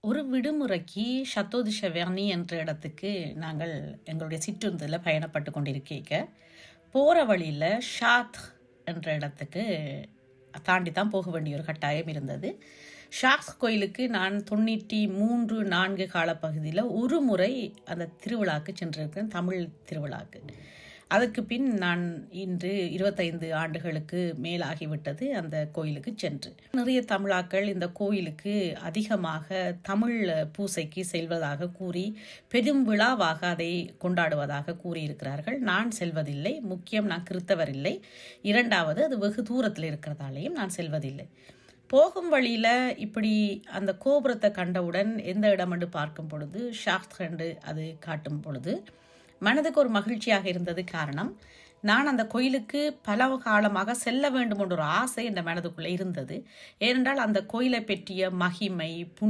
ஒரு விடுமுறைக்கு ஷத்தோ தி ஷெவர்னி என்ற இடத்துக்கு நாங்கள் எங்களுடைய சிற்றுந்தில் பயணப்பட்டு கொண்டிருக்கீங்க. போகிற வழியில் ஷாத் என்ற இடத்துக்கு தாண்டி தான் போக வேண்டிய ஒரு கட்டாயம் இருந்தது. ஷாத் கோயிலுக்கு நான் 93-4 காலப்பகுதியில் ஒரு முறை அந்த திருவிழாக்கு சென்றிருக்கேன், தமிழ் திருவிழாக்கு. அதற்கு பின் நான் இன்று 25 ஆண்டுகளுக்கு மேலாகிவிட்டது அந்த கோயிலுக்கு சென்று. நிறைய தமிழாக்கள் இந்த கோயிலுக்கு அதிகமாக தமிழ் பூசைக்கு செல்வதாக கூறி பெரும் விழாவாக அதை கொண்டாடுவதாக கூறியிருக்கிறார்கள். நான் செல்வதில்லை. முக்கியம், நான் கிறித்தவர் இல்லை. இரண்டாவது, அது வெகு தூரத்தில் இருக்கிறதாலேயும் நான் செல்வதில்லை. போகும் வழியில் இப்படி அந்த கோபுரத்தை கண்டவுடன் எந்த இடம் என்று பார்க்கும் பொழுது ஷாத் கண்டு அது காட்டும் பொழுது மனதுக்கு ஒரு மகிழ்ச்சியாக இருந்தது. காரணம், நான் அந்த கோயிலுக்கு பல காலமாக செல்ல வேண்டும் என்ற ஒரு ஆசை என்ற மனதுக்குள்ளே இருந்தது. ஏனென்றால் அந்த கோயிலை பற்றிய மகிமை, புனி